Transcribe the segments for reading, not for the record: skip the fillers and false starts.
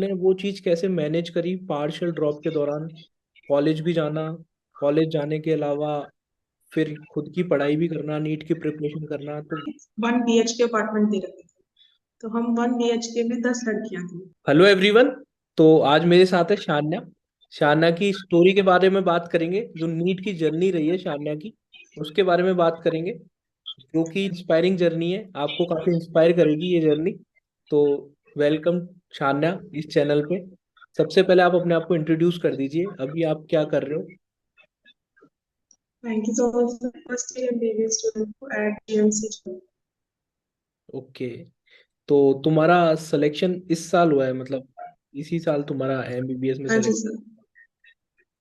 ने वो चीज़ कैसे मैनेज करी पार्शियल ड्रॉप के दौरान? कॉलेज भी जाना, कॉलेज जाने के अलावा फिर खुद की पढ़ाई भी करना, नीट की प्रिपरेशन करना। तो 1 BHK अपार्टमेंट दे रखे थे। तो हम 1 BHK में 10 लड़कियां थी। Hello everyone. तो आज मेरे साथ है शान्या। शान्या की स्टोरी के बारे में बात करेंगे, जो नीट की जर्नी रही है शान्या की, उसके बारे में बात करेंगे, जो कि इंस्पायरिंग जर्नी है, आपको काफी इंस्पायर करेगी ये जर्नी। तो वेलकम शान्या इस चैनल पे। सबसे पहले आप अपने आप को इंट्रोड्यूस कर दीजिए, अभी आप क्या कर रहे हो? Thank you so much. First year MBBS student at GMC। Okay. तो तुम्हारा सिलेक्शन इस साल हुआ है, मतलब इसी साल तुम्हारा एमबीबीएस में हाँ जी सेलेक्ट? सर।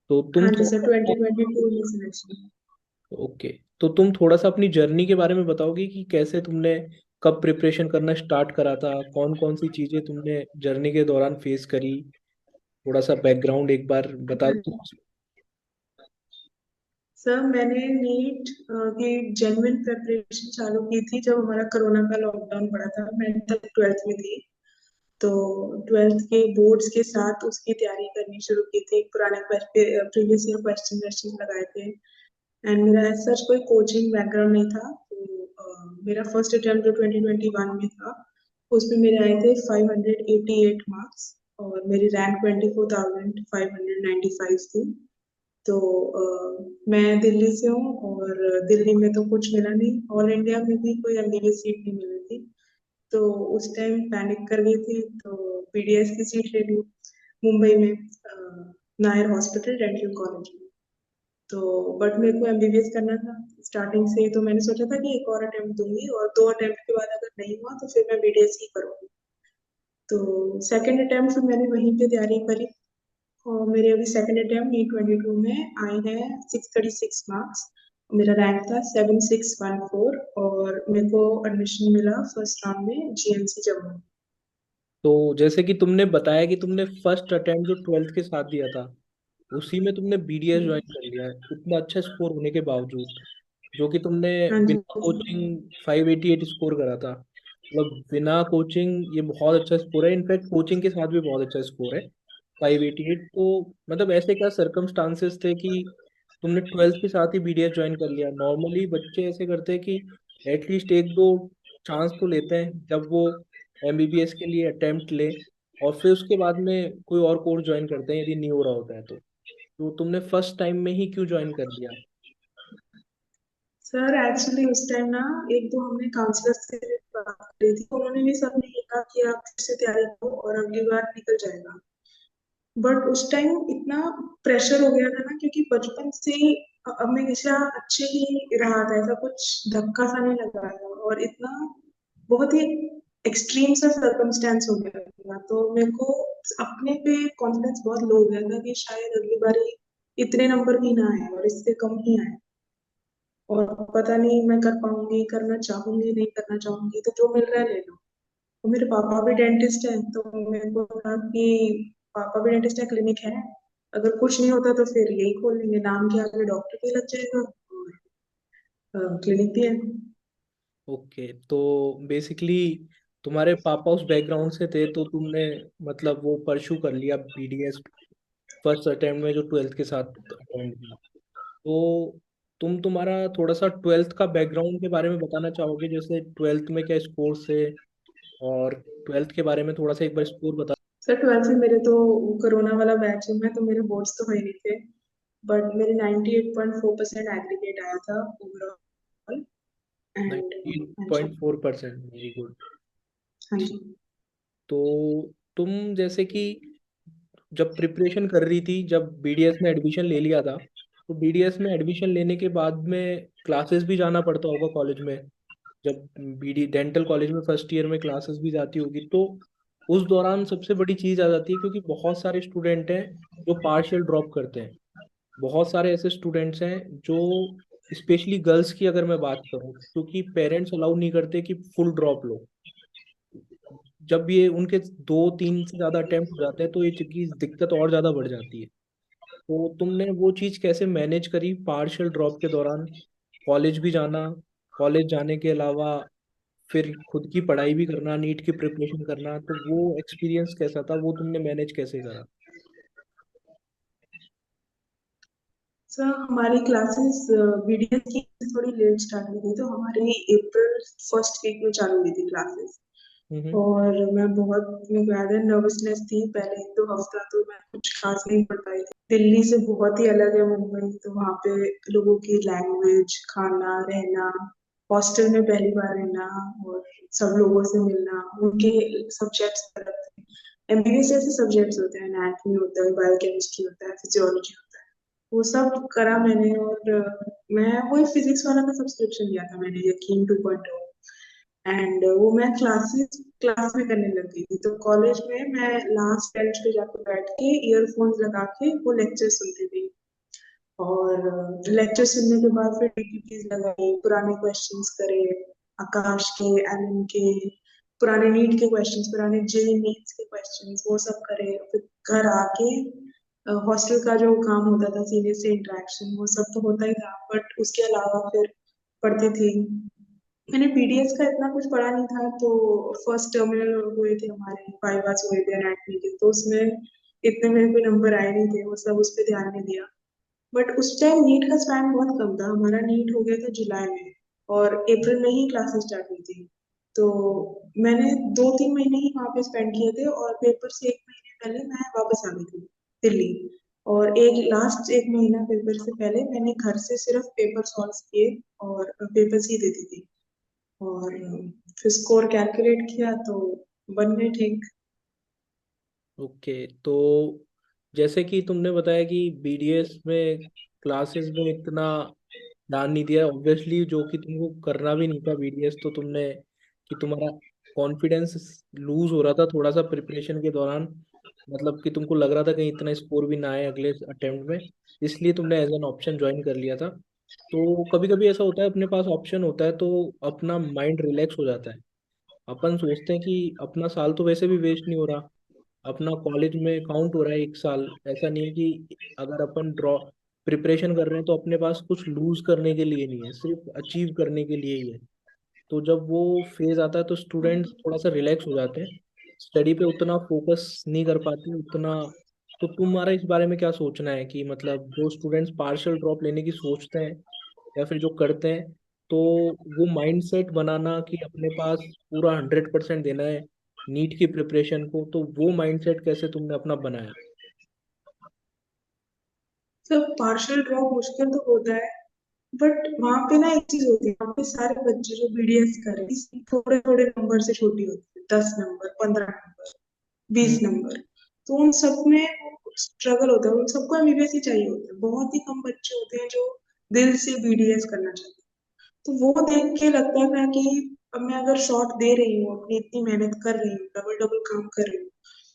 तो तुम हाँ जी सर, थोड़ा 2022 में सिलेक्शन। ओके, तो तुम थोड़ा सा अपनी जर्नी के बारे में बताओगे कि कैसे तुमने, कब प्रिपरेशन करना स्टार्ट करा था, कौन कौन सी चीजें तुमने जर्नी के दौरान फेस करी? थोड़ा सा बैकग्राउंड एक बार बता हाँ दो। जी सर, मैंने नीट की जेन्युइन प्रिपरेशन चालू की थी जब हमारा कोरोना का लॉकडाउन पड़ा था। मैं तब 12th में थी। तो 12th के बोर्ड्स के साथ उसकी तैयारी करनी शुरू की थी। पुराने प्रीवियस ईयर क्वेश्चन वेश्चन लगाए थे। एंड मेरा ऐसा सच कोई कोचिंग बैकग्राउंड नहीं था। तो मेरा फर्स्ट अटेम्प्ट जो 2021 में था, उसमें मेरे आए थे 588 मार्क्स। और मेरी रैंक 24,595 थी। तो मैं दिल्ली से हूँ, और दिल्ली में तो कुछ मिला नहीं। ऑल इंडिया में भी कोई MBBS सीट नहीं मिली थी। तो उस टाइम पैनिक कर गई थी, तो PDS की सीट ले ली मुंबई में, नायर हॉस्पिटल डेंटल कॉलेज में। तो बट मेरे को MBBS करना था स्टार्टिंग से ही। तो मैंने सोचा था कि एक और अटेम्प्ट दूंगी, और 2 अटेम्प्ट के बाद अगर नहीं हुआ तो फिर मैं BDS ही करूंगी। तो सेकंड अटेम्प्ट फिर मैंने वहीं पे तैयारी करी। और मेरे अभी सेकंड अटेम्प्ट E22 में आए हैं 636 मार्क्स। मेरा रैंक था 7614, और मेरे को एडमिशन मिला फर्स्ट राउंड में GMC जम्मू। तो जैसे कि तुमने बताया कि तुमने फर्स्ट अटेम्प्ट जो ट्वेल्थ के साथ दिया था, उसी में तुमने बीडीएस ज्वाइन कर लिया है इतना अच्छा स्कोर होने के बावजूद, जो कि तुमने हाँ जी बिना कोचिंग 588 स्कोर करा था। मतलब बिना कोचिंग ये बहुत अच्छा स्कोर है, इनफैक्ट कोचिंग के साथ भी बहुत अच्छा स्कोर है 588। तो मतलब ऐसे क्या सर्कमस्टांसेस थे कि तुमने ट्वेल्थ के साथ ही बीडीएस ज्वाइन कर लिया? नॉर्मली बच्चे ऐसे करते हैं कि एटलीस्ट एक दो चांस तो लेते हैं जब वो एमबीबीएस के लिए अटेम्प्ट ले, और फिर उसके बाद में कोई और कोर्स ज्वाइन करते हैं यदि नहीं हो रहा होता है तो तुमने फर्स्ट टाइम में ही क्यों ज्वाइन कर लिया? सर, एक्चुअली उस टाइम ना एक दो हमने काउंसलर से बात करी थी। उन्होंने भी सबने ये कहा कि आप फिर से तैयारी करो और अगली बार निकल जाएगा। बट उस टाइम इतना प्रेशर हो गया था ना, क्योंकि बचपन से ही हमेशा अच्छे ही रहा था। ऐसा कुछ धक्का सा नहीं लगा था, और इतना बहुत ही एक्सट्रीम सा सर्कमस्टेंस हो गया था। तो मेरे को अपने पे कॉन्फिडेंस बहुत लो हो गया था कि शायद अगली बार इतने नंबर भी ना आए और इससे कम ही आए। और पता नहीं मैं कर पाऊंगी, करना चाहूंगी, नहीं करना चाहूंगी, तो जो मिल रहा है ले लो। और मेरे पापा भी डेंटिस्ट है, तो मेरे को था कि पापा भी डेंटिस्ट है, क्लिनिक है, अगर कुछ नहीं होता तो फिर यही खोल लेंगे, नाम के आगे डॉक्टर भी लग जाएगा और क्लिनिक भी है। ओके, तो बेसिकली तुम्हारे पापा उस बैकग्राउंड से थे तो तुमने मतलब वो परस्यू कर लिया बीडीएस फर्स्ट अटेम्प्ट में जो ट्वेल्थ के साथ अटेम्प्ट किया। तो तुम्हारा थोड़ा सा ट्वेल्थ का बैकग्राउंड के बारे में बताना चाहोगे, जैसे ट्वेल्थ में क्या स्कोर से, और ट्वेल्थ के बारे में थोड़ा सा एक बार स्कोर बता। सर, 12th में मेरे तो कोरोना वाला बैच है, मैं तो मेरे बोर्ड्स तो हुए नहीं थे। बट मेरे 98.4% एग्रीगेट आया था ओवरऑल। एंड हाँ जी। 98.4%, वेरी गुड। हाँ जी। तो तुम जैसे कि जब प्रिपरेशन कर रही थी, जब बीडीएस में एडमिशन ले लिया था, तो बीडीएस में एडमिशन लेने के बाद में क्लासेस भी जाना पड़ता होगा कॉलेज में। जब बीडी डेंटल कॉलेज में फर्स्ट ईयर में क्लासेस भी जाती होगी, तो उस दौरान सबसे बड़ी चीज़ आ जाती है, क्योंकि बहुत सारे स्टूडेंट हैं जो पार्शियल ड्रॉप करते हैं। बहुत सारे ऐसे स्टूडेंट्स हैं जो, स्पेशली गर्ल्स की अगर मैं बात करूं, क्योंकि पेरेंट्स अलाउ नहीं करते कि फुल ड्रॉप लो। जब ये उनके दो तीन से ज्यादा अटेम्प्ट हो जाते हैं तो ये चीज दिक्कत और ज्यादा बढ़ जाती है। तो तुमने वो चीज कैसे मैनेज करी पार्शियल ड्रॉप के दौरान? कॉलेज भी जाना, कॉलेज जाने के अलावा फिर खुद की पढ़ाई भी करना, नीट की प्रिपरेशन करना, तो वो एक्सपीरियंस कैसा था, वो तुमने मैनेज कैसे करा? सर हमारी क्लासेस बीडीएस की थोड़ी लेट स्टार्ट हुई थी, तो हमारी अप्रैल फर्स्ट वीक में चालू हुई थी क्लासेस। हम्म। और मैं बहुत, मेरे को याद है, नर्वसनेस थी पहले एक दो हफ्ता, तो मैं कुछ खास नहीं पढ़ पाई थी। दिल्ली से बहुत ही अलग है मुंबई, तो वहाँ पे लोगों की लैंग्वेज, खाना, रहना, हॉस्टल में पहली बार रहना, और सब लोगों से मिलना, उनके सब्जेक्ट्स अलग थे। एमबीबीएस जैसे सब्जेक्ट्स होते हैं, एनाटॉमी होता है, बायोकेमिस्ट्री होता है, फिजियोलॉजी होता है, वो सब करा मैंने। और मैं वही फिजिक्स वाला का सब्सक्रिप्शन लिया था मैंने, यकीन 2.0। एंड वो मैं क्लास में करने लग गई थी, तो कॉलेज में मैं लास्ट बेंच पे जाकर बैठ के ईयरफोन्स लगा के वो लेक्चर सुनती थी। और लेक्चर सुनने के बाद फिर पीपीटीज लगाई, पुराने क्वेश्चंस करे, आकाश के, एलन के, पुराने नीट के क्वेश्चंस, पुराने जेई नीट्स के क्वेश्चंस, वो सब करे। फिर घर आके हॉस्टल का जो काम होता था, सीनियर से इंटरेक्शन, वो सब तो होता ही था, बट उसके अलावा फिर पढ़ती थी। मैंने पीडीएस का इतना कुछ पढ़ा नहीं था, तो फर्स्ट टर्मिनल हुए थे हमारे, वाइवास हुए थे एनाटॉमी के, तो उसमें इतने मेरे को नंबर आए नहीं थे, वो सब उस पर ध्यान नहीं दिया। बट उस टाइम नीट का स्पैन बहुत कम था, हमारा नीट हो गया था जुलाई में, और अप्रैल में ही क्लासेस स्टार्ट हुई थी। तो मैंने 2-3 महीने ही वहाँ पे स्पेंड किए थे, और पेपर से एक महीने पहले मैं वापस आ गई थी दिल्ली। और एक महीना पेपर से पहले मैंने घर से सिर्फ पेपर सॉल्व किए और पेपर ही देती थी। और फिर स्कोर कैलकुलेट किया तो बन गए ठीक। ओके, तो जैसे कि तुमने बताया कि बीडीएस में क्लासेस में इतना ध्यान नहीं दिया, ऑब्वियसली, जो कि तुमको करना भी नहीं था बीडीएस, तो तुमने कि तुम्हारा कॉन्फिडेंस लूज हो रहा था थोड़ा सा प्रिपरेशन के दौरान, मतलब कि तुमको लग रहा था कहीं इतना स्कोर भी ना आए अगले अटेम्प्ट में, इसलिए तुमने एज एन ऑप्शन ज्वाइन कर लिया था। तो कभी कभी ऐसा होता है, अपने पास ऑप्शन होता है तो अपना माइंड रिलैक्स हो जाता है। अपन सोचते हैं कि अपना साल तो वैसे भी वेस्ट नहीं हो रहा, अपना कॉलेज में काउंट हो रहा है एक साल। ऐसा नहीं है कि अगर अपन ड्रॉ प्रिपरेशन कर रहे हैं तो अपने पास कुछ लूज करने के लिए नहीं है, सिर्फ अचीव करने के लिए ही है। तो जब वो फेज आता है तो स्टूडेंट्स थोड़ा सा रिलैक्स हो जाते हैं, स्टडी पे उतना फोकस नहीं कर पाते उतना। तो तुम्हारा इस बारे में क्या सोचना है कि मतलब जो स्टूडेंट्स पार्शियल ड्रॉप लेने की सोचते हैं या फिर जो करते हैं, तो वो माइंडसेट बनाना कि अपने पास पूरा 100% देना है नीट की प्रिपरेशन को, तो वो माइंडसेट कैसे तुमने अपना बनाया? सब पार्शियल ड्रॉप मुश्किल तो होता है, बट वहां पे ना एक चीज होती है, वहां पे सारे बच्चे जो बीडीएस कर रहे हैं थोड़े थोड़े नंबर से छोटी होती है, 10 नंबर, 15 नंबर, बीस हम्म। नंबर तो उन सब में स्ट्रगल होता है, उन सबको एमबीबीएस ही चाहिए होता है। बहुत ही कम बच्चे होते हैं जो दिल से बीडीएस करना चाहते हैं। तो वो देख के लगता था कि अब मैं अगर शॉट दे रही हूँ, अपनी इतनी मेहनत कर रही हूँ, डबल डबल काम कर रही हूँ,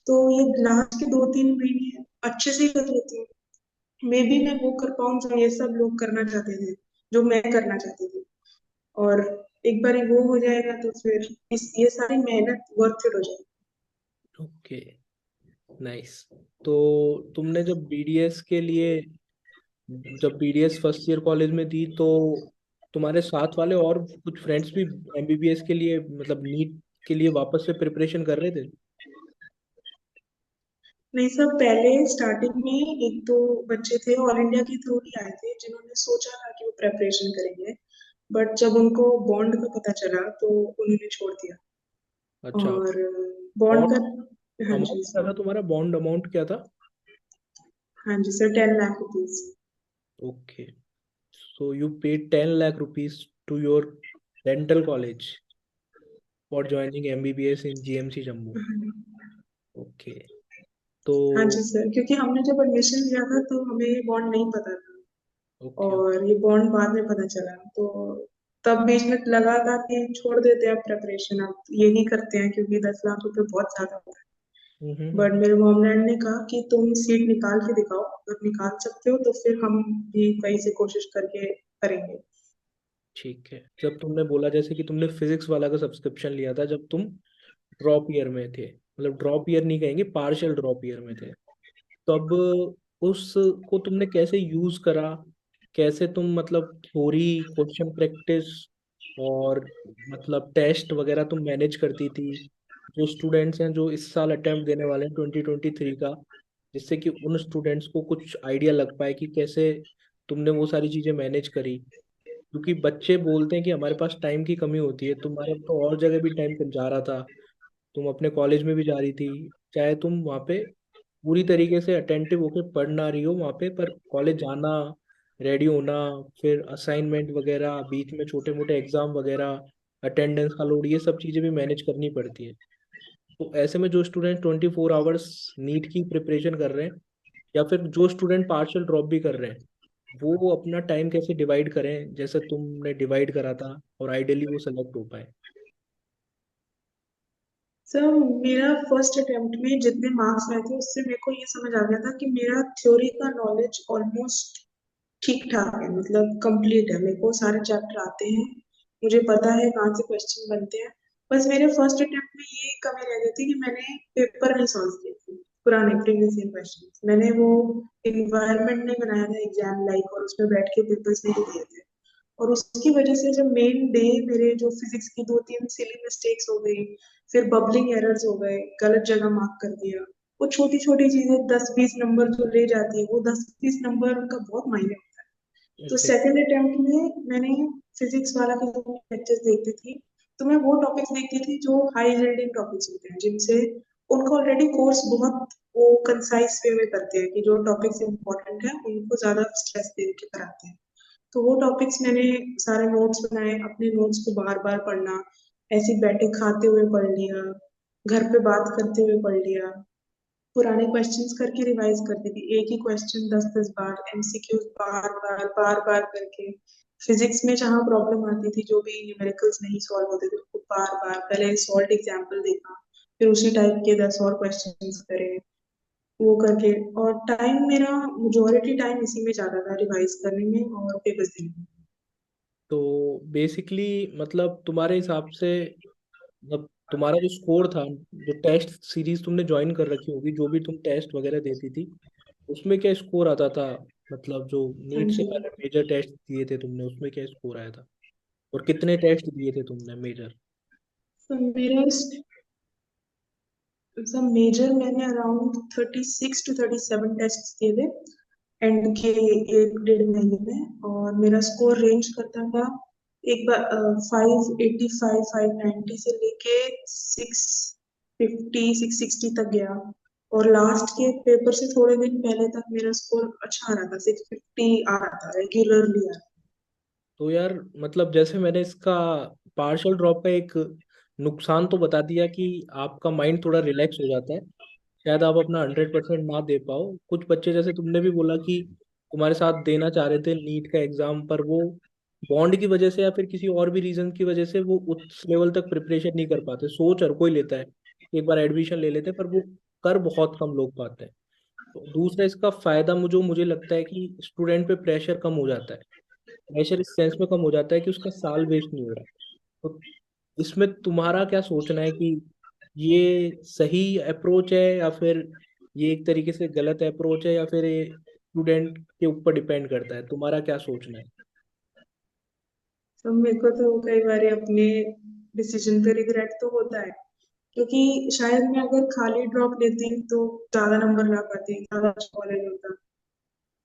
तो ये लास्ट के 2-3 महीने अच्छे से ही कर लेती हूँ। मे बी मैं वो कर पाऊँ जो ये सब लोग करना चाहते थे, जो मैं करना चाहती थी। और एक बार वो हो जाएगा तो फिर ये सारी मेहनत वर्थ इट हो जाएगी। Okay, nice. तो तुमने जब बीडीएस के लिए, जब बीडीएस फर्स्ट ईयर कॉलेज में थी, तो तुम्हारे साथ वाले और कुछ फ्रेंड्स भी एमबीबीएस के लिए, मतलब नीट के लिए वापस से प्रिपरेशन कर रहे थे? नहीं सर, पहले स्टार्टिंग में एक दो बच्चे थे, ऑल इंडिया के थ्रू ही आए थे, जिन्होंने सोचा था कि वो प्रेपरेशन करेंगे। बट जब उनको बॉन्ड का पता चला तो उन्होंने छोड़ दिया। अच्छा। और बॉन्ड का, बॉन्ड हाँ जी अमाउंट क्या सर। था तुम्हारा? बॉन्ड अमाउंट क्या था? हाँ जी sir, 10 lakh rupees. Okay, so you paid 10 lakh rupees to your dental college for joining MBBS in GMC Jammu. Okay, तो हाँ जी सर, क्योंकि हमने जब एडमिशन लिया था तो हमें ये बॉन्ड नहीं पता था, ओके। और ये बॉन्ड बाद में पता चला। तो तब बीच में लगा था कि छोड़ देते हैं प्रेपरेशन, अब ये नहीं करते हैं, क्योंकि 10 लाख रुपए बहुत ज्यादा होता है। बट हम्म। मेरे मॉम डैड ने कहा कि तुम सीट निकाल के दिखाओ, अगर निकाल सकते हो तो फिर हम भी कहीं से कोशिश करके करेंगे। ठीक है, जब तुमने बोला जैसे कि तुमने फिजिक्स वाला का सब्सक्रिप्शन लिया था जब तुम ड्रॉप ईयर में थे, मतलब ड्रॉप ईयर नहीं कहेंगे, पार्शियल ड्रॉप ईयर में थे, तब उसको तुमने कैसे यूज करा? कैसे तुम मतलब थ्योरी, क्वेश्चन प्रैक्टिस, और मतलब टेस्ट वगैरह तुम मैनेज करती थी, जो स्टूडेंट्स हैं जो इस साल अटेम्प्ट देने वाले हैं 2023 का, जिससे कि उन स्टूडेंट्स को कुछ आइडिया लग पाए कि कैसे तुमने वो सारी चीज़ें मैनेज करी। क्योंकि बच्चे बोलते हैं कि हमारे पास टाइम की कमी होती है, तुम्हारे तो और जगह भी टाइम जा रहा था, तुम अपने कॉलेज में भी जा रही थी, चाहे तुम वहाँ पे पूरी तरीके से अटेंटिव होकर पढ़ ना रही हो वहाँ पे, पर कॉलेज जाना, रेडी होना, फिर असाइनमेंट वगैरह, बीच में छोटे मोटे एग्जाम वगैरह, अटेंडेंस का लोड, ये सब चीज़ें भी मैनेज करनी पड़ती है। तो ऐसे में जो स्टूडेंट 24 आवर्स नीट की प्रिपरेशन कर रहे हैं, या फिर जो स्टूडेंट पार्शियल ड्रॉप भी कर रहे हैं, वो अपना टाइम कैसे डिवाइड करें जैसे तुमने डिवाइड करा था, और आइडियली वो सेलेक्ट हो पाए। सर, मेरा फर्स्ट अटेम्प्ट में जितने मार्क्स आए थे उससे मेरे को ये समझ आ गया था कि मेरा थ्योरी का नॉलेज ऑलमोस्ट ठीक ठाक है, मतलब कंप्लीट है, मेरे को सारे चैप्टर आते हैं, मुझे पता है कहाँ से क्वेश्चन बनते हैं। बस मेरे फर्स्ट अटेम्प्ट में ये कमी रह गई थी कि मैंने पेपर नहीं सॉल्व किए थे, पुराने प्रीवियस ईयर क्वेश्चन। मैंने वो इन्वायरमेंट नहीं बनाया था एग्जाम लाइक, और उसमें बैठ के पेपर्स नहीं दिए थे। और उसकी वजह से जब मेन डे, मेरे जो फिजिक्स की दो तीन सिली मिस्टेक्स हो गई, फिर बबलिंग एरर्स हो गए, गलत जगह मार्क कर दिया, वो छोटी छोटी चीजें 10-20 नंबर जो ले जाती है, वो 10-20 नंबर उनका बहुत मायने होता है। तो एग्जैक्ट। सेकंड अटेम्प्ट में मैंने फिजिक्स वाला के जो लेक्चर्स देखती थी, तो मैं वो टॉपिक्स देखती थी जो हाई यील्डिंग टॉपिक्स होते हैं, जिनसे उनको ऑलरेडी कोर्स बहुत वो कंसाइज वे में करते हैं कि जो टॉपिक्स इंपॉर्टेंट है उनको ज्यादा स्ट्रेस दे के कराते हैं। तो वो टॉपिक्स मैंने सारे नोट्स बनाए, अपने नोट्स को बार बार पढ़ना, ऐसे बैठे खाते हुए पढ़ लिया, घर पे बात करते हुए पढ़ लिया, पुराने क्वेश्चंस करके रिवाइज करती थी, एक ही क्वेश्चन 10-10 बार, एमसीक्यू बार बार बार बार करके। फिजिक्स में जहाँ प्रॉब्लम आती थी, जो भी न्यूमेरिकल्स नहीं सॉल्व होते थे, उसको बार बार पहले सॉल्व एग्जाम्पल देखा, फिर उसी टाइप के 10 और क्वेश्चंस करे, वो करके। और टाइम मेरा, मेजोरिटी टाइम इसी में जाता था, रिवाइज करने में और पेपर्स देने में। तो बेसिकली मतलब तुम्हारे हिसाब से, मतलब तुम्हारा जो स्कोर था, जो टेस्ट सीरीज तुमने ज्वाइन कर रखी होगी, जो भी तुम टेस्ट वगैरह देती थी, उसमें क्या स्कोर आता था? मतलब जो हाँ नीट से जी। पहले मेजर टेस्ट दिए थे तुमने, उसमें क्या स्कोर आया था? और कितने टेस्ट दिए थे तुमने मेजर? तो मेरा सब मेजर मैंने अराउंड 36 to 37 टेस्ट दिए थे एंड के 1-1.5 महीने में, और मेरा स्कोर रेंज करता था एक बार 585 590 से लेके 650 660 तक गया। और लास्ट के पेपर से थोड़े दिन पहले तक मेरा स्कोर अच्छा आ रहा था, 650 आ रहा था रेगुलरली आ रहा तो यार मतलब जैसे मैंने इसका पार्शियल ड्रॉप का एक नुकसान तो बता दिया कि आपका माइंड थोड़ा रिलैक्स हो जाता है, शायद आप अपना 100% ना दे पाओ। कुछ बच्चे जैसे तुमने भी बोला कि तुम्हारे साथ देना चाह रहे थे नीट का एग्जाम, पर वो बॉन्ड की वजह से या फिर किसी और भी रीजन की वजह से वो उस लेवल तक प्रिपरेशन नहीं कर पाते। सोच हर कोई लेता है, एक बार एडमिशन ले लेते हैं, पर वो कर बहुत कम लोग पाते हैं। तो दूसरा इसका फायदा मुझे लगता है कि स्टूडेंट पे प्रेशर कम हो जाता है। प्रेशर इस सेंस में कम हो जाता है कि उसका साल वेस्ट नहीं हो रहा। तो इसमें तुम्हारा क्या सोचना है कि ये सही अप्रोच है, या फिर ये एक तरीके से गलत अप्रोच है, या फिर ये स्टूडेंट के ऊपर डिपेंड करता है? तुम्हारा क्या सोचना है? था। तो मेरे को तो कई बार अपने डिसीजन पे रिग्रेट तो होता है, क्योंकि शायद मैं अगर खाली ड्रॉप लेती तो ज्यादा नंबर ला पाती, ज्यादा अच्छा कॉलेज होता।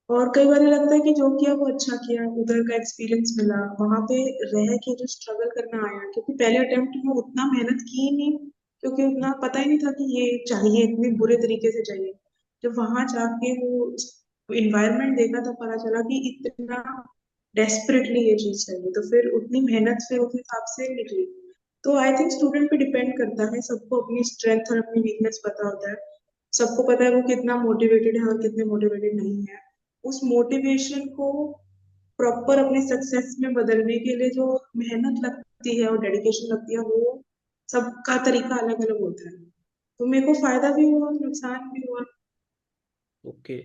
और कई बार लगता है कि जो किया वो अच्छा किया, उधर का एक्सपीरियंस मिला, वहां पे रह के जो स्ट्रगल करना आया, क्योंकि पहले अटेम्प्ट में उतना मेहनत की ही नहीं, क्योंकि उतना पता ही नहीं था कि ये चाहिए, इतने बुरे तरीके से चाहिए। जब वहां जाके वो इन्वायरमेंट देखा तो पता चला कि इतना डेस्परेटली ये चीज चाहिए, तो फिर उतनी मेहनत फिर उस हिसाब से निकली। तो आई थिंक स्टूडेंट पे डिपेंड करता है, सबको अपनी स्ट्रेंथ और अपनी वीकनेस पता होता है, सबको पता है वो कितना मोटिवेटेड है और कितने मोटिवेटेड नहीं है। उस मोटिवेशन को प्रॉपर अपने सक्सेस में बदलने के लिए जो मेहनत लगती है और डेडिकेशन लगती है, वो सबका तरीका अलग अलग होता है। तो मेरे को फायदा भी हुआ, नुकसान भी हुआ। ओके।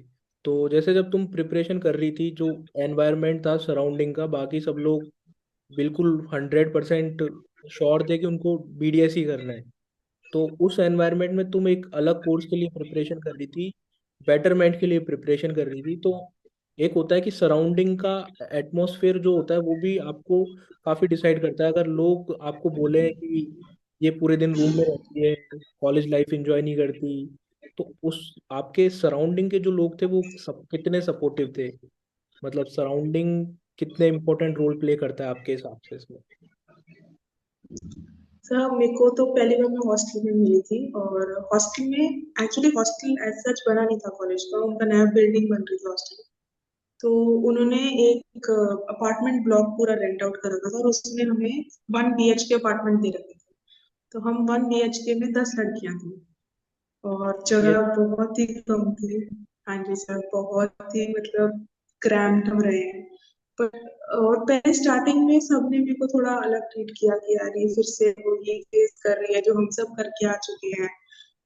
तो जैसे जब तुम प्रिपरेशन कर रही थी, जो एनवायरनमेंट था सराउंडिंग का, बाकी सब लोग बिल्कुल 100% श्योर थे कि उनको बीडीएस ही करना है, तो उस एनवायरनमेंट में तुम एक अलग कोर्स के लिए प्रिपरेशन कर रही थी, बेटरमेंट के लिए प्रिपरेशन कर रही थी। तो एक होता है कि सराउंडिंग का एटमॉस्फेयर जो होता है वो भी आपको काफी डिसाइड करता है। अगर लोग आपको बोले कि ये पूरे दिन रूम में रहती है, कॉलेज लाइफ एंजॉय नहीं करती, तो उस आपके सराउंडिंग के जो लोग थे वो सब कितने सपोर्टिव थे? मतलब सराउंडिंग कितने इम्पोर्टेंट रोल प्ले करता है आपके हिसाब से इसमें? सर मेरे को तो पहली बार मैं हॉस्टल में मिली थी, और हॉस्टल में एक्चुअली हॉस्टल एज सच बना नहीं था कॉलेज का, उनका नया बिल्डिंग बन रही थी हॉस्टल। तो उन्होंने एक अपार्टमेंट ब्लॉक पूरा रेंट आउट कर रखा था, और उसमें हमें 1 BHK अपार्टमेंट दे रखे थे। तो हम 1 BHK में 10 लड़कियां थी, और ये जगह बहुत ही कम थी। हाँ जी सर, बहुत ही मतलब क्रैम्ड हो रहे हैं। पर और पहले स्टार्टिंग में सबने मेरे को थोड़ा अलग ट्रीट किया कि यार ये फिर से वो ये फेस कर रही है जो हम सब करके आ चुके हैं।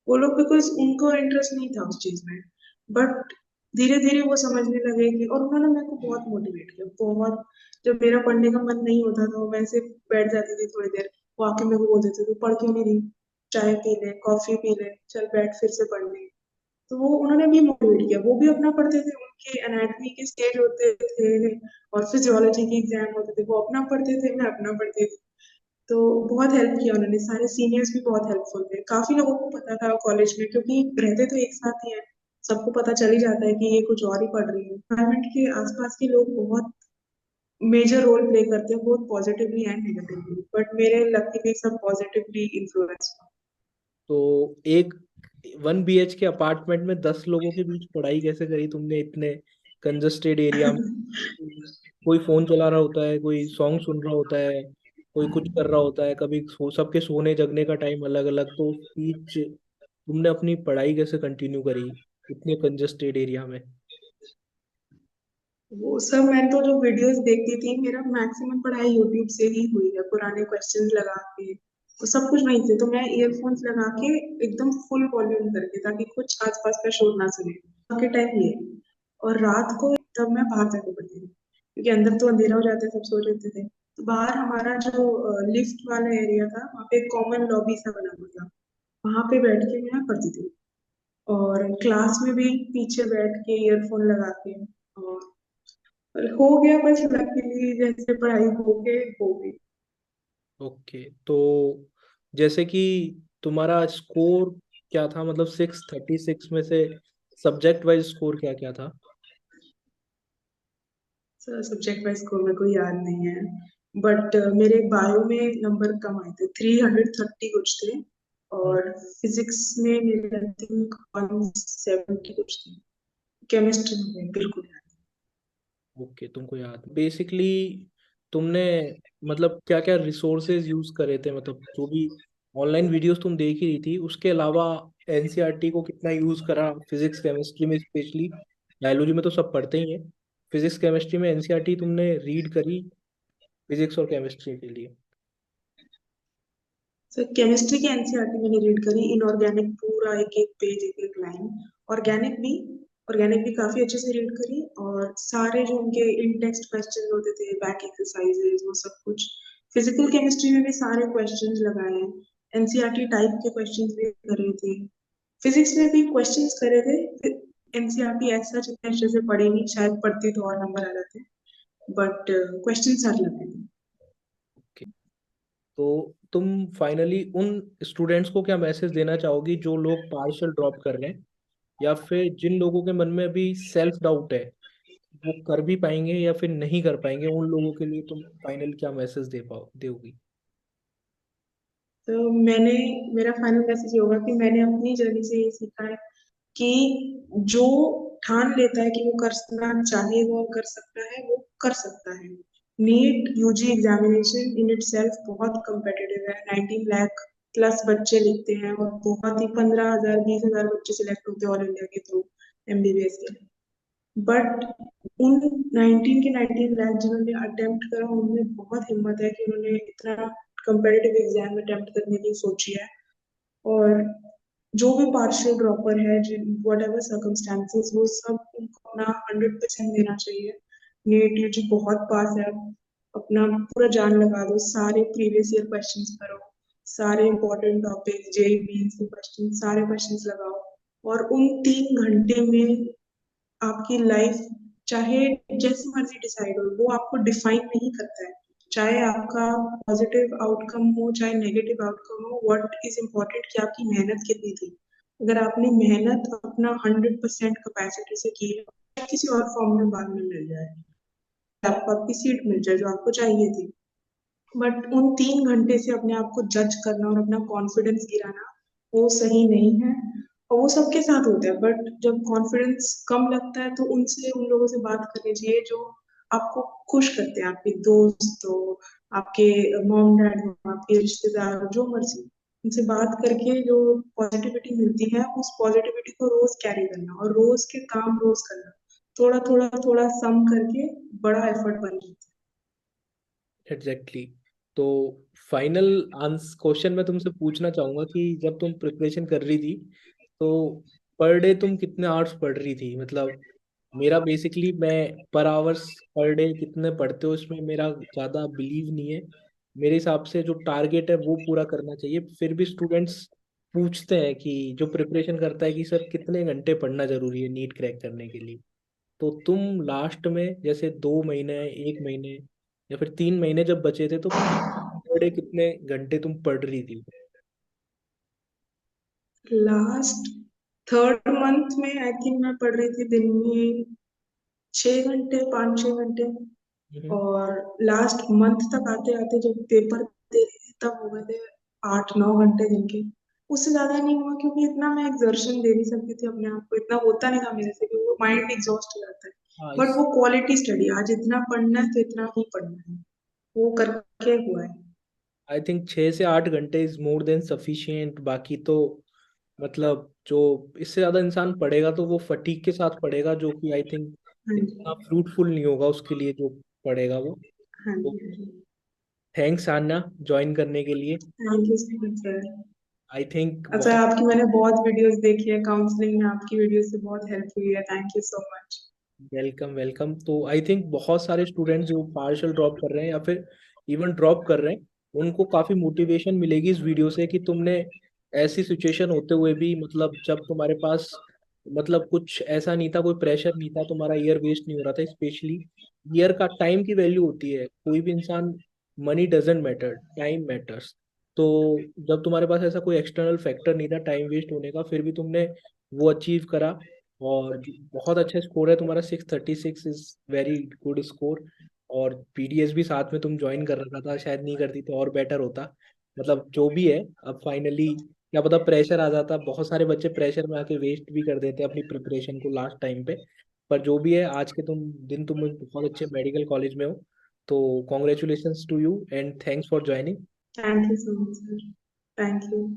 वो लोग बिकॉज उनको इंटरेस्ट नहीं था उस चीज में। बट धीरे धीरे वो समझने लगे कि, और उन्होंने मेरे को बहुत मोटिवेट किया बहुत। जब मेरा पढ़ने का मन नहीं होता था, मैं ऐसे बैठ जाती थी थोड़ी देर, वो आके मेरे को बोल देते थे पढ़ क्यों नहीं रही, चाय पी ले कॉफी पी ले, चल बैठ फिर से पढ़ने। तो वो उन्होंने भी मोटिवेट किया, वो भी अपना पढ़ते थे, उनके एनाटॉमी के स्टेज होते थे और फिजियोलॉजी के एग्जाम होते थे, वो अपना पढ़ते थे, मैं अपना पढ़ती थी। तो बहुत हेल्प किया उन्होंने, सारे सीनियर्स भी बहुत हेल्पफुल थे, काफी लोगों को पता था कॉलेज में क्योंकि रहते तो एक साथ ही है। सबको पता चल ही जाता है कि ये कुछ और ही पढ़ रही है। एनवायरमेंट के आसपास के लोग बहुत मेजर रोल प्ले करते हैं, बहुत पॉजिटिवली एंड नेगेटिवली, बट मेरे लकीली सब पॉजिटिवली इन्फ्लुएंस तो एक 1 BH के अपार्टमेंट में 10 लोगों के बीच पढ़ाई कैसे करी तुमने इतने कंजस्टेड एरिया में? हुआ। कोई फोन चला रहा होता है, कोई सॉन्ग सुन रहा होता है, कोई कुछ कर रहा होता है, कभी सबके सोने जगने का टाइम अलग अलग, तो उस बीच तुमने अपनी पढ़ाई कैसे कंटिन्यू करी इतने कंजस्टेड एरिया में? वो सब मैं तो जो वीडियोस देखती थी, मेरा मैक्सिमम पढ़ाई यूट्यूब से ही हुई है, पुराने क्वेश्चंस लगा के। वो सब कुछ वहीं से, तो मैं ईयरफोन्स लगा के एकदम फुल वॉल्यूम करके, ताकि कुछ आसपास का शोर ना सुने के टाइम ये। और रात को तब मैं बाहर जाके पढ़ती थी, क्योंकि अंदर तो अंधेरा हो जाता है, सब सो जाते थे। तो बाहर हमारा जो लिफ्ट वाला एरिया था, वहाँ पे एक कॉमन लॉबी सा बना हुआ था, वहां पे बैठ के मैं पढ़ती थी। और क्लास में भी पीछे बैठ के ईयरफोन लगा के, और हो गया बस लकीली, जैसे पढ़ाई हो गई हो गई। ओके, तो जैसे कि तुम्हारा स्कोर क्या था, मतलब 636 में से सब्जेक्ट वाइज स्कोर क्या क्या था? सब्जेक्ट वाइज स्कोर मेरे को याद नहीं है, बट मेरे बायो में नंबर कम आए थे, 330 कुछ थे। और फिजिक्स में मेरे आई थिंक 170 कुछ थे। केमिस्ट्री में बिल्कुल याद ओके, तुमको याद बेसिकली तुमने मतलब क्या क्या रिसोर्सेज यूज करे थे, मतलब जो भी ऑनलाइन वीडियोस तुम देख ही रही थी उसके अलावा एनसीईआरटी को कितना यूज करा फिजिक्स केमिस्ट्री में स्पेशली? बायोलॉजी में तो सब पढ़ते ही हैं, फिजिक्स केमिस्ट्री में एनसीईआरटी तुमने रीड करी फिजिक्स और केमिस्ट्री के लिए? सर केमिस्ट्री की एनसीईआरटी मैंने रीड करी, इनऑर्गेनिक पूरा एक एक पेज एक एक लाइन। ऑर्गेनिक भी काफी अच्छे से रीड करी, और सारे जो उनके इन टेक्स्ट क्वेश्चन होते थे, बैक एक्सरसाइजेज, वो सब कुछ। फिजिकल केमिस्ट्री में भी सारे क्वेश्चंस लगाए, एनसीईआरटी टाइप के क्वेश्चंस भी करे थे। फिजिक्स में भी क्वेश्चंस करे थे। एनसीईआरटी ऐसा जितने अच्छे से पढ़े नहीं, शायद पढ़ती तो और नंबर आ जाते, बट क्वेश्चन सारे लगे थे। ओके, तो तुम फाइनली उन स्टूडेंट्स को क्या मैसेज देना चाहोगी जो लोग पार्शियल ड्रॉप कर रहे हैं, या फिर जिन लोगों के मन में अभी सेल्फ डाउट है वो कर भी पाएंगे या फिर नहीं कर पाएंगे, उन लोगों के लिए तुम फाइनल क्या मैसेज दे पाओ दोगी? तो मैंने मेरा फाइनल मैसेज ये होगा कि मैंने अपनी जर्नी से ये सीखा है कि जो ठान लेता है कि वो करना चाहे, वो कर सकता है, वो कर सकता है। NEET UG examination in itself बहुत competitive है, 19 लाख प्लस बच्चे लिखते हैं, और बहुत ही 15,000 20,000 बच्चे सिलेक्ट होते हैं ऑल इंडिया के थ्रू एमबीबीएस के लिए। बट उन 19 के 19 लाख जिन्होंने अटेम्प्ट करा, उनमें बहुत हिम्मत है कि उन्होंने इतना कंपेटिटिव एग्जाम अटेम्प्ट करने की सोची है। और जो भी पार्शियल ड्रॉपर है, जिन वट एवर सर्कमस्टांसेस, वो सब उनको अपना 100% देना चाहिए। नीट यूजी बहुत पास है, अपना पूरा जान लगा दो, सारे प्रीवियस ईयर क्वेश्चंस करो, सारे इंपॉर्टेंट टॉपिक जेई मेंस के क्वेश्चन, सारे क्वेश्चंस लगाओ। और उन 3 घंटे में आपकी लाइफ चाहे जैसी मर्जी डिसाइड हो, वो आपको डिफाइन नहीं करता है। चाहे आपका पॉजिटिव आउटकम हो चाहे नेगेटिव आउटकम हो, व्हाट इज इम्पोर्टेंट कि आपकी मेहनत कितनी थी। अगर आपने मेहनत अपना 100% कैपेसिटी से की है, किसी और फॉर्म में बाद में मिल जाए, आपको आपकी सीट मिल जाए जो आपको चाहिए थी, बट उन 3 घंटे से अपने आप को जज करना और अपना कॉन्फिडेंस गिराना, वो सही नहीं है। और वो सबके साथ होता है, बट जब कॉन्फिडेंस कम लगता है तो उनसे उन लोगों से बात करनी चाहिए जो आपको खुश करते हैं, आपके दोस्त हो, आपके मॉम डैड हो, आपके रिश्तेदार हो, जो मर्जी, उनसे बात करके जो पॉजिटिविटी मिलती है, उस पॉजिटिविटी को रोज कैरी करना और रोज के काम रोज करना, थोड़ा थोड़ा थोड़ा सम करके बड़ा एफर्ट बन जाता है। Exactly exactly. तो फाइनल आंसर क्वेश्चन मैं तुमसे पूछना चाहूंगा कि जब तुम प्रिपरेशन कर रही थी तो पर डे तुम कितने आवर्स पढ़ रही थी? मतलब मेरा बेसिकली मैं पर आवर्स पर डे कितने पढ़ते हो इसमें मेरा ज़्यादा बिलीव नहीं है। मेरे हिसाब से जो टारगेट है वो पूरा करना चाहिए। फिर भी स्टूडेंट्स पूछते हैं कि जो प्रिपरेशन करता है कि सर कितने घंटे पढ़ना जरूरी है नीट क्रैक करने के लिए। तो तुम लास्ट में जैसे 2 महीने, 1 महीने या फिर 3 महीने जब बचे थे तो पर डे कितने घंटे तुम पढ़ रही थी? लास्ट थर्ड मंथ में आई थिंक मैं पढ़ रही थी दिन में 6 घंटे, 5-6 घंटे। हम्म। और लास्ट मंथ तक आते आते जब पेपर दे रही थी तब हो गए थे 8-9 घंटे दिन के। उससे ज्यादा नहीं हुआ क्योंकि इतना मैं एक्सर्शन दे नहीं सकती थी अपने आप को, इतना होता नहीं था मेरे से, क्योंकि वो माइंड एग्जॉस्ट हो जाता है। हाँ, बट इस वो क्वालिटी स्टडी, आज इतना पढ़ना है तो इतना ही पढ़ना है, वो करके हुआ है। आई थिंक 6 से 8 घंटे इज मोर देन सफिशिएंट। बाकी तो मतलब जो इससे ज्यादा इंसान पढ़ेगा तो वो फटीक के साथ पढ़ेगा, जो कि आई थिंक हाँ इतना जी। फ्रूटफुल नहीं होगा उसके लिए जो पढ़ेगा वो। हाँ तो जी। हाँ जी। थैंक्स आन्या ज्वाइन करने के लिए। Thank you so much sir. I think अच्छा, बहुत आपकी मैंने बहुत वीडियोस देखी है काउंसलिंग में, आपकी वीडियो से बहुत हेल्प हुई है, thank you so much. Welcome welcome. तो आई थिंक बहुत सारे स्टूडेंट्स जो पार्शियल ड्रॉप कर रहे हैं या फिर इवन ड्रॉप कर रहे हैं उनको काफी मोटिवेशन मिलेगी इस वीडियो से कि तुमने ऐसी सिचुएशन होते हुए भी, मतलब जब तुम्हारे पास मतलब कुछ ऐसा नहीं था, कोई प्रेशर नहीं था, तुम्हारा ईयर वेस्ट नहीं हो रहा था। स्पेशली ईयर का टाइम की वैल्यू होती है, कोई भी इंसान, money doesn't matter, time matters. तो जब तुम्हारे पास ऐसा कोई एक्सटर्नल फैक्टर नहीं था टाइम वेस्ट होने का, फिर भी तुमने वो अचीव करा। और बहुत अच्छा स्कोर है तुम्हारा, 636 इज वेरी गुड स्कोर। और पीडीएस भी साथ में तुम ज्वाइन कर रखा था, शायद नहीं करती तो और बेटर होता। मतलब जो भी है, अब फाइनली क्या पता प्रेशर आ जाता। बहुत सारे बच्चे प्रेशर में आके वेस्ट भी कर देते हैं अपनी प्रिपरेशन को लास्ट टाइम पे। पर जो भी है, आज के तुम बहुत अच्छे मेडिकल कॉलेज में हो। तो congratulations to you and thanks for joining. Thank you so much sir. Thank you.